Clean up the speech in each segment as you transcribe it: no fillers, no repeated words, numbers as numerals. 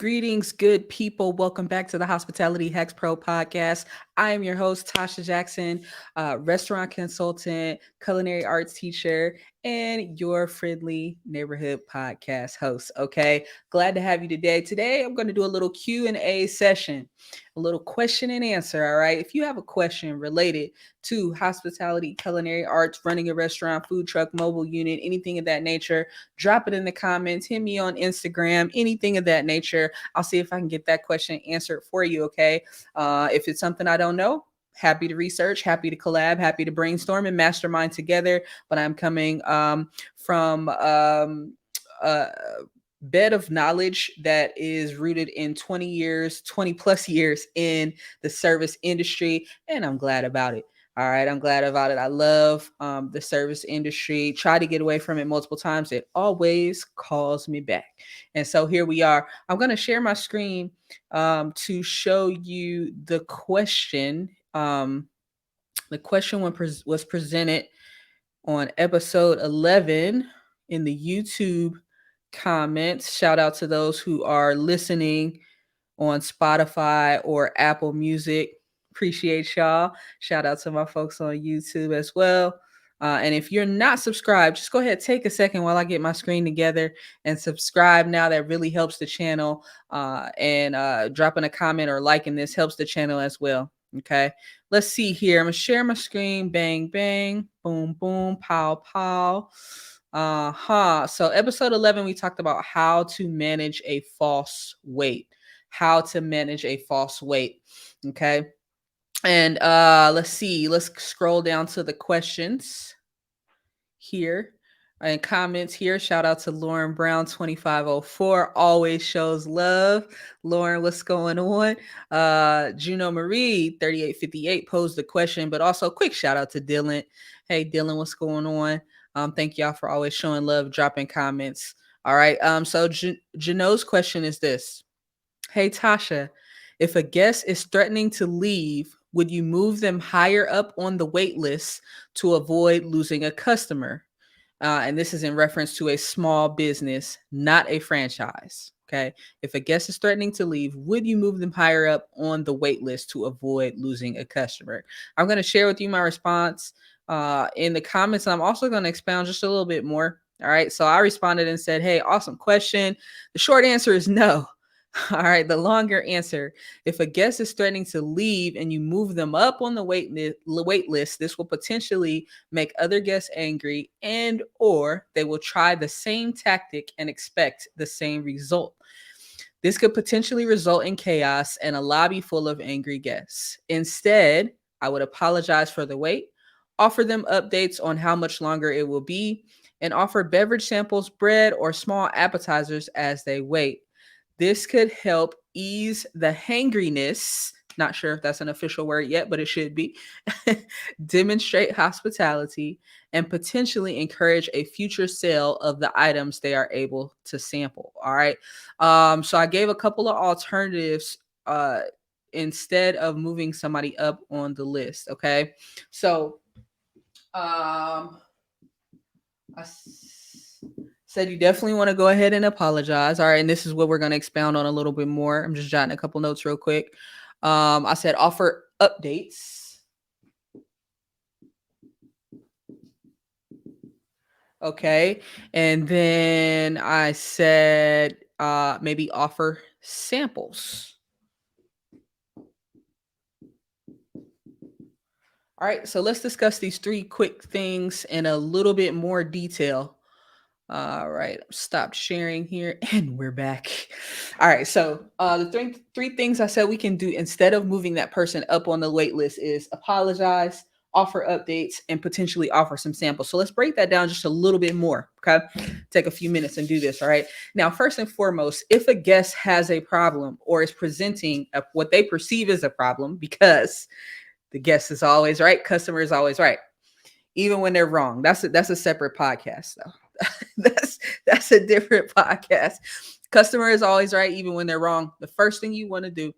Greetings, good people. Welcome back to the Hospitality Hacks Pro podcast. I am your host, Tasha Jackson, restaurant consultant, culinary arts teacher, and your friendly neighborhood podcast host. Okay, glad to have you today. Today, I'm going to do a little Q&A session, a little question and answer. All right, if you have a question related to hospitality, culinary arts, running a restaurant, food truck, mobile unit, anything of that nature, drop it in the comments. Hit me on Instagram, anything of that nature. I'll see if I can get that question answered for you. Okay. If it's something I don't know, happy to research, happy to collab, happy to brainstorm and mastermind together. But I'm coming from a bed of knowledge that is rooted in 20 years, 20 plus years in the service industry. And I'm glad about it. All right, I'm glad about it. I love the service industry. Try to get away from it multiple times. It always calls me back. And so here we are. I'm going to share my screen to show you the question. The question was presented on episode 11 in the YouTube comments. Shout out to those who are listening on Spotify or Apple Music. Appreciate y'all. Shout out to my folks on YouTube as well. And if you're not subscribed, just go ahead, take a second while I get my screen together and subscribe now. That really helps the channel. And dropping a comment or liking this helps the channel as well. Okay, let's see here. I'm gonna share my screen. Bang, bang, boom, boom, pow, pow. So episode 11, we talked about how to manage a false weight. How to manage a false weight. Okay. And let's see. Let's scroll down to the questions here and comments here. Shout out to Lauren Brown 2504. Always shows love. Lauren, what's going on? Juno Marie 3858 posed the question, but also quick shout out to Dylan. Hey Dylan, what's going on? Thank y'all for always showing love, dropping comments. All right. So Juno's question is this. Hey Tasha, if a guest is threatening to leave, would you move them higher up on the wait list to avoid losing a customer? And this is in reference to a small business, not a franchise. Okay. If a guest is threatening to leave, would you move them higher up on the wait list to avoid losing a customer? I'm going to share with you my response in the comments. I'm also going to expound just a little bit more. All right. So I responded and said, hey, awesome question. The short answer is no. All right, the longer answer. If a guest is threatening to leave and you move them up on the wait list, this will potentially make other guests angry and or they will try the same tactic and expect the same result. This could potentially result in chaos and a lobby full of angry guests. Instead, I would apologize for the wait, offer them updates on how much longer it will be, and offer beverage samples, bread, or small appetizers as they wait. This could help ease the hangriness. Not sure if that's an official word yet, but it should be. Demonstrate hospitality and potentially encourage a future sale of the items they are able to sample. All right. So I gave a couple of alternatives instead of moving somebody up on the list. Okay. So I said you definitely want to go ahead and apologize. All right, and this is what we're going to expound on a little bit more. I'm just jotting a couple notes real quick. I said offer updates. Okay, and then I said maybe offer samples. All right, so let's discuss these three quick things in a little bit more detail. All right, stopped sharing here and we're back. All right, so the three things I said we can do instead of moving that person up on the wait list is apologize, offer updates, and potentially offer some samples. So let's break that down just a little bit more. Okay, take a few minutes and do this. All right, now first and foremost, if a guest has a problem or is presenting what they perceive as a problem, because the guest is always right, customer is always right, even when they're wrong. That's a separate podcast though. that's a different podcast. Customer is always right, even when they're wrong. The first thing you want to do,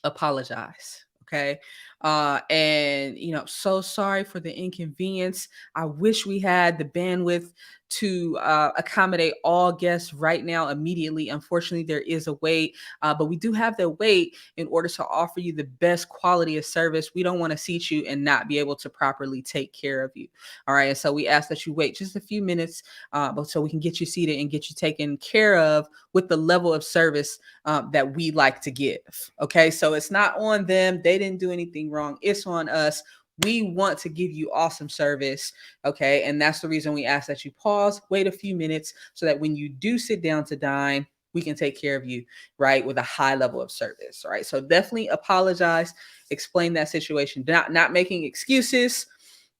apologize. Okay. And so sorry for the inconvenience. I wish we had the bandwidth to accommodate all guests right now immediately. Unfortunately, there is a wait, but we do have the wait in order to offer you the best quality of service. We don't want to seat you and not be able to properly take care of you. All right, and so we ask that you wait just a few minutes, but so we can get you seated and get you taken care of with the level of service that we like to give. Okay, so it's not on them; they didn't do anything wrong. It's on us. We want to give you awesome service. Okay, and that's the reason we ask that you pause, wait a few minutes, so that when you do sit down to dine, we can take care of you, right, with a high level of service. All right, so definitely apologize, explain that situation, not making excuses.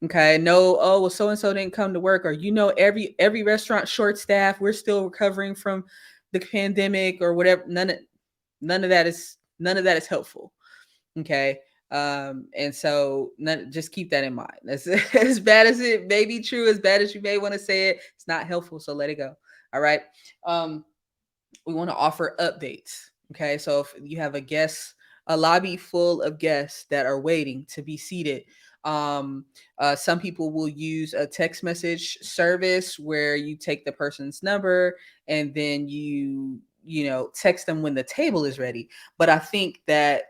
Okay, no, oh well, so and so didn't come to work, or every restaurant short staff. We're still recovering from the pandemic or whatever. None of that is helpful. Okay. And so just keep that in mind. That's as bad as it may be true, as bad as you may want to say it, it's not helpful. So let it go. All right. Um, we want to offer updates. Okay. So if you have a lobby full of guests that are waiting to be seated, some people will use a text message service where you take the person's number and then you text them when the table is ready. But I think that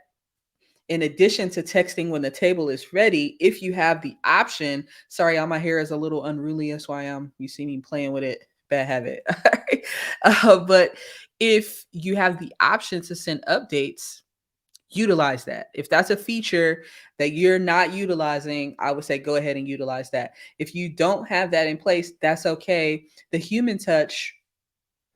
in addition to texting when the table is ready, if you have the option, sorry, all my hair is a little unruly. That's why you see me playing with it. Bad habit. But if you have the option to send updates, utilize that. If that's a feature that you're not utilizing, I would say go ahead and utilize that. If you don't have that in place, that's okay. The human touch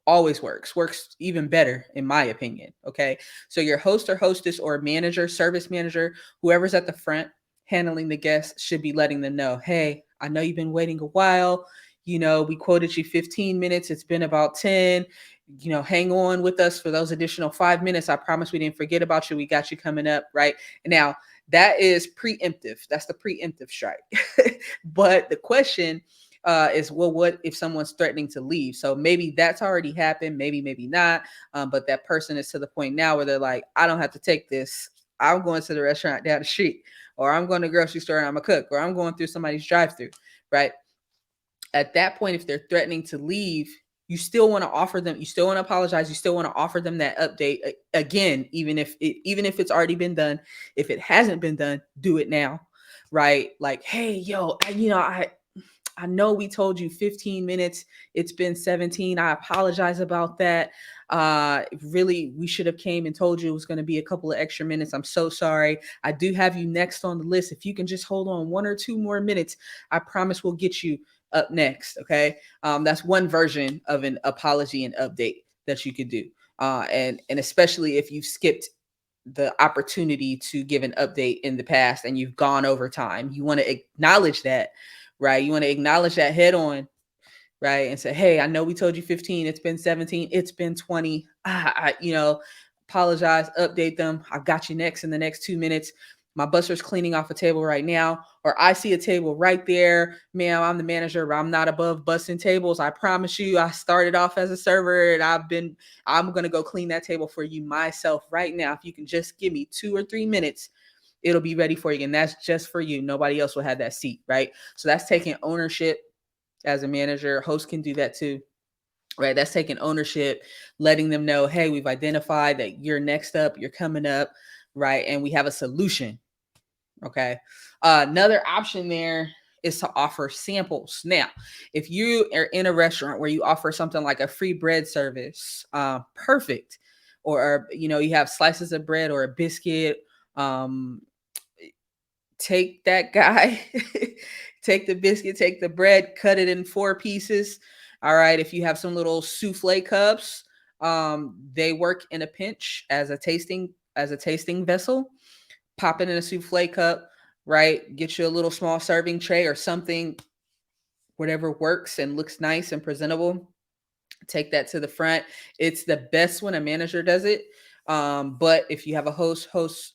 always works even better in my opinion. Okay, so your host or hostess or manager, service manager, whoever's at the front handling the guests should be letting them know, hey, I know you've been waiting a while. We quoted you 15 minutes, it's been about 10. Hang on with us for those additional 5 minutes. I promise we didn't forget about you. We got you coming up, right? Now that is preemptive. That's the preemptive strike. But the question is, well, what if someone's threatening to leave? So maybe that's already happened, maybe not. But that person is to the point now where they're like, I don't have to take this. I'm going to the restaurant down the street, or I'm going to the grocery store and I'm a cook, or I'm going through somebody's drive-through, right? At that point, if they're threatening to leave, you still want to offer them, you still want to apologize, you still want to offer them that update again, even if it's already been done. If it hasn't been done, do it now, right? Like, hey, yo, I know we told you 15 minutes. It's been 17. I apologize about that. Really, we should have came and told you it was going to be a couple of extra minutes. I'm so sorry. I do have you next on the list. If you can just hold on 1 or 2 more minutes, I promise we'll get you up next. Okay. That's one version of an apology and update that you could do. And especially if you've skipped the opportunity to give an update in the past and you've gone over time, you want to acknowledge that, right? You want to acknowledge that head on, right? And say, hey, I know we told you 15, it's been 17, it's been 20. Apologize, update them. I got you next in the next 2 minutes. My busser's cleaning off a table right now, or I see a table right there. Man, I'm the manager, but I'm not above busting tables. I promise you, I started off as a server and I'm going to go clean that table for you myself right now. If you can just give me 2 or 3 minutes, it'll be ready for you. And that's just for you. Nobody else will have that seat, right? So that's taking ownership as a manager. Host can do that too, right? That's taking ownership, letting them know, hey, we've identified that you're next up, you're coming up, right? And we have a solution. Okay. Another option there is to offer samples. Now, if you are in a restaurant where you offer something like a free bread service, perfect. Or you have slices of bread or a biscuit. Take that guy, take the biscuit, take the bread, cut it in 4 pieces. All right. If you have some little souffle cups, they work in a pinch as a tasting vessel. Pop it in a souffle cup, right? Get you a little small serving tray or something, whatever works and looks nice and presentable. Take that to the front. It's the best when a manager does it. But if you have a host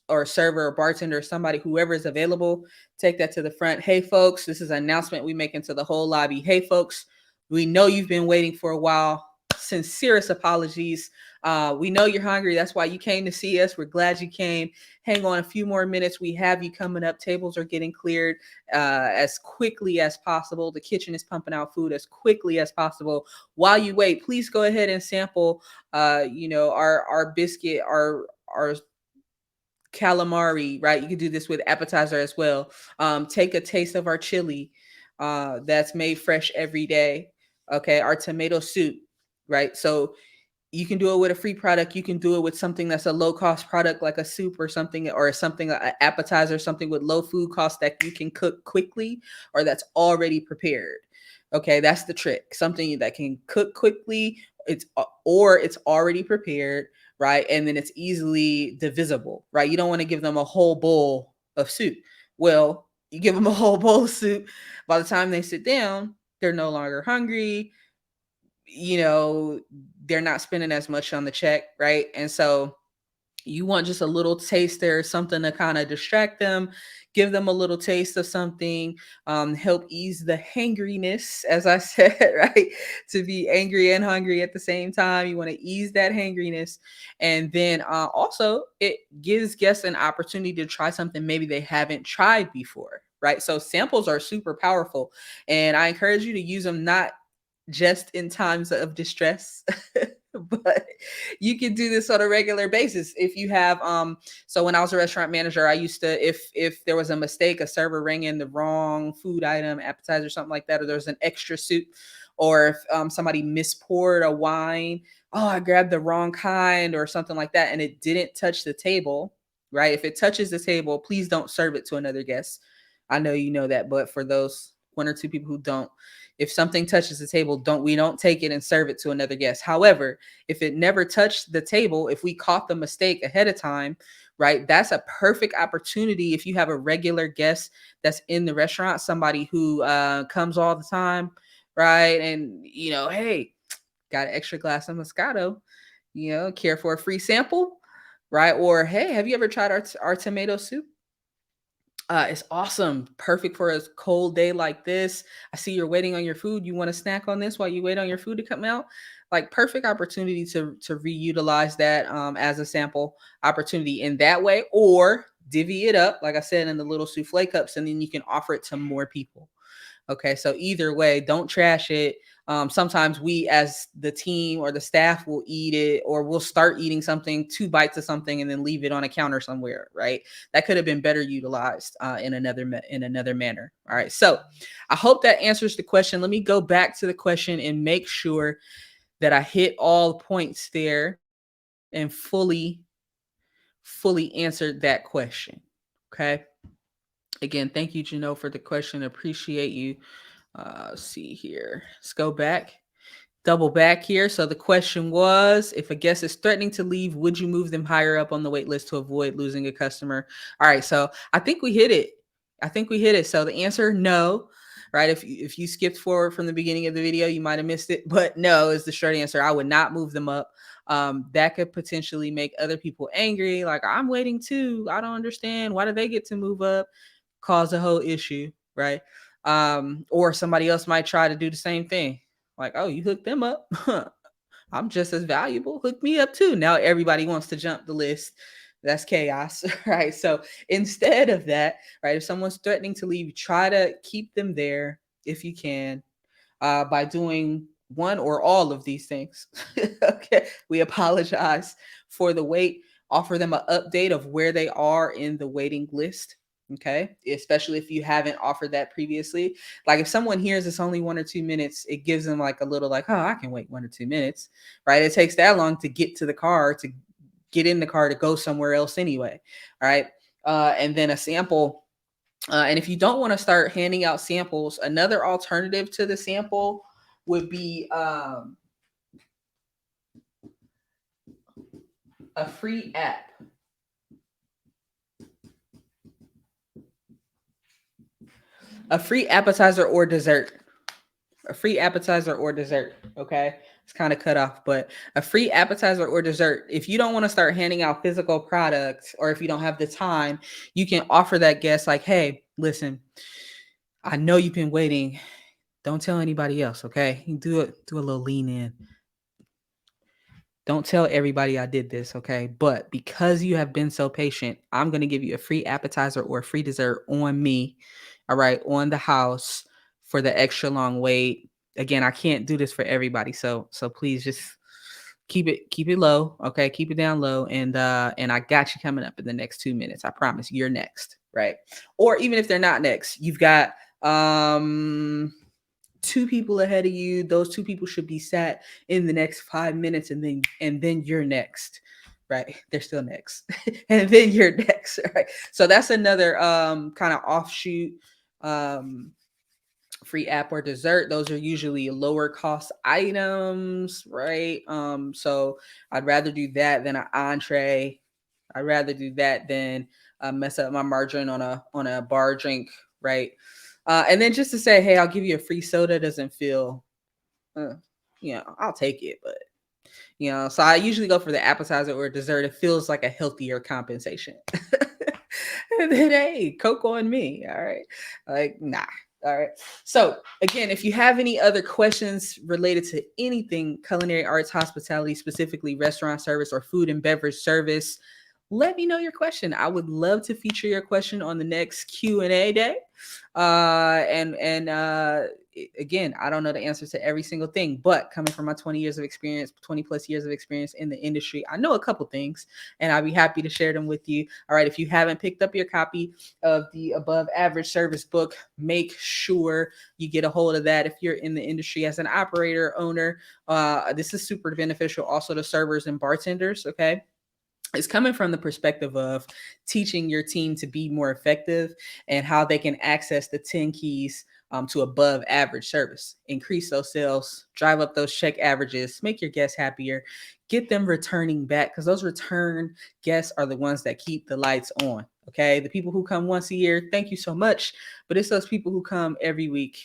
or a server or bartender or somebody, whoever is available, take that to the front. Hey folks, this is an announcement we make into the whole lobby. Hey folks, we know you've been waiting for a while. sincerest apologies. We know you're hungry. That's why you came to see us. We're glad you came. Hang on a few more minutes. We have you coming up. Tables are getting cleared as quickly as possible. The kitchen is pumping out food as quickly as possible. While you wait, please go ahead and sample, our biscuit, our calamari, right? You can do this with appetizer as well. Take a taste of our chili that's made fresh every day. Okay, our tomato soup, right? So you can do it with a free product. You can do it with something that's a low cost product like a soup or something, an appetizer, something with low food cost that you can cook quickly or that's already prepared. Okay, that's the trick. Something that can cook quickly, it's already prepared, right? And then it's easily divisible, right? You don't want to give them a whole bowl of soup. Well, you give them a whole bowl of soup. By the time they sit down, they're no longer hungry. You know, they're not spending as much on the check, right? And so you want just a little taster, something to kind of distract them, give them a little taste of something, help ease the hangriness, as I said, right? To be angry and hungry at the same time. You want to ease that hangriness. And then also, it gives guests an opportunity to try something maybe they haven't tried before, right? So samples are super powerful. And I encourage you to use them not just in times of distress, but you can do this on a regular basis. If you have so when I was a restaurant manager, I used to, if there was a mistake, a server rang in the wrong food item, appetizer, something like that, or there was an extra soup, or if somebody mispoured a wine, oh, I grabbed the wrong kind or something like that, and it didn't touch the table, right? If it touches the table, please don't serve it to another guest. I know you know that, but for those one or two people who don't, if something touches the table, don't take it and serve it to another guest. However, if it never touched the table, if we caught the mistake ahead of time, right? That's a perfect opportunity if you have a regular guest that's in the restaurant, somebody who comes all the time, right? And hey, got an extra glass of Moscato, care for a free sample, right? Or hey, have you ever tried our tomato soup? It's awesome. Perfect for a cold day like this. I see you're waiting on your food. You want to snack on this while you wait on your food to come out? Like perfect opportunity to reutilize that as a sample opportunity in that way, or divvy it up, like I said, in the little souffle cups, and then you can offer it to more people. Okay, so either way, don't trash it. Sometimes we, as the team or the staff, will eat it, or we'll start eating something, two bites of something, and then leave it on a counter somewhere. Right? That could have been better utilized in another manner. All right. So I hope that answers the question. Let me go back to the question and make sure that I hit all the points there and fully answered that question. Okay. Again, thank you, Jano, for the question. Appreciate you. Let's see here. Let's go back. Double back here. So the question was, if a guest is threatening to leave, would you move them higher up on the wait list to avoid losing a customer? All right. So I think we hit it. So the answer, no. Right. If you skipped forward from the beginning of the video, you might have missed it. But no is the short answer. I would not move them up. That could potentially make other people angry. Like, I'm waiting too. I don't understand. Why do they get to move up? Cause a whole issue, right? Or somebody else might try to do the same thing. Like, oh, you hooked them up. I'm just as valuable. Hook me up too. Now everybody wants to jump the list. That's chaos, right? So instead of that, right, if someone's threatening to leave, try to keep them there if you can, by doing one or all of these things. Okay, we apologize for the wait. Offer them an update of where they are in the waiting list. Okay, especially if you haven't offered that previously. Like if someone hears it's only 1 or 2 minutes, it gives them like a little like, oh, I can wait 1 or 2 minutes, right? It takes that long to get to the car, to get in the car, to go somewhere else anyway. All right. And then a sample. And if you don't want to start handing out samples, another alternative to the sample would be a free app. A free appetizer or dessert. A free appetizer or dessert. Okay. It's kind of cut off, but a free appetizer or dessert. If you don't want to start handing out physical products, or if you don't have the time, you can offer that guest, like, hey, listen, I know you've been waiting. Don't tell anybody else. Okay. You do a little lean in. Don't tell everybody I did this, okay? But because you have been so patient, I'm going to give you a free appetizer or a free dessert on me, all right, on the house for the extra long wait. Again, I can't do this for everybody, so please just keep it low, okay? Keep it down low, and I got you coming up in the next 2 minutes. I promise you're next, right? Or even if they're not next, you've got two people ahead of you. Those two people should be sat in the next 5 minutes, and then you're next, right? They're still next. And then you're next, right? So that's another kind of offshoot um free app or dessert. Those are usually lower cost items, right? So I'd rather do that than an entree. I'd rather do that than mess up my margin on a bar drink, right? And then just to say, hey, I'll give you a free soda doesn't feel, uh, I'll take it, but so I usually go for the appetizer or dessert. It feels like a healthier compensation. And then, hey, Coke on me. All right. Like, nah. All right. So, again, if you have any other questions related to anything culinary arts, hospitality, specifically restaurant service or food and beverage service, let me know your question. I would love to feature your question on the next Q&A day. Again, I don't know the answer to every single thing, but coming from my 20 years of experience, 20 plus years of experience in the industry, I know a couple things, and I'd be happy to share them with you. All right, if you haven't picked up your copy of the Above Average Service book, make sure you get a hold of that. If you're in the industry as an operator, owner, this is super beneficial also to servers and bartenders. Okay, it's coming from the perspective of teaching your team to be more effective and how they can access the 10 keys to above average service, increase those sales, drive up those check averages, make your guests happier, get them returning back, because those return guests are the ones that keep the lights on. Okay, the people who come once a year, thank you so much, but it's those people who come every week,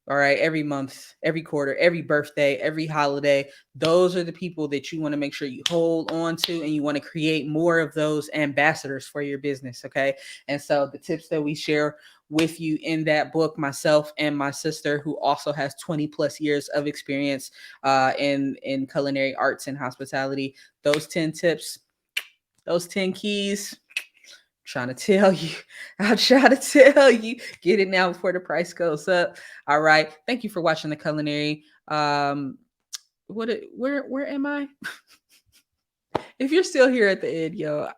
all right, every month, every quarter, every birthday, every holiday. Those are the people that you want to make sure you hold on to, and you want to create more of those ambassadors for your business. Okay. And so the tips that we share with you in that book, myself and my sister, who also has 20 plus years of experience in culinary arts and hospitality, those 10 tips, those 10 keys, trying to tell you. I'm trying to tell you. Get it now before the price goes up. All right. Thank you for watching the culinary. Where am I? If you're still here at the end, yo,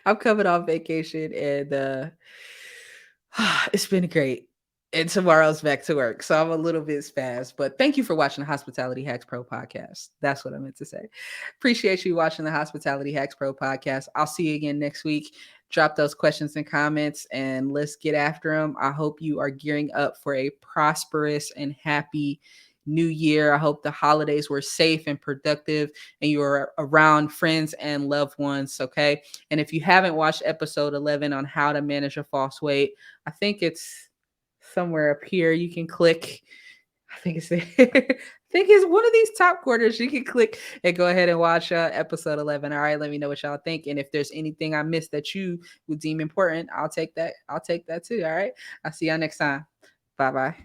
I'm coming off vacation, and it's been great. And tomorrow's back to work. So I'm a little bit spazzed. But thank you for watching the Hospitality Hacks Pro podcast. That's what I meant to say. Appreciate you watching the Hospitality Hacks Pro podcast. I'll see you again next week. Drop those questions and comments, and let's get after them. I hope you are gearing up for a prosperous and happy new year. I hope the holidays were safe and productive, and you're around friends and loved ones. Okay. And if you haven't watched episode 11 on how to manage a false weight, I think it's somewhere up here. You can click. I think it's there. I think it's one of these top quarters. You can click and go ahead and watch episode 11. All right. Let me know what y'all think. And if there's anything I missed that you would deem important, I'll take that. I'll take that too. All right. I'll see y'all next time. Bye bye.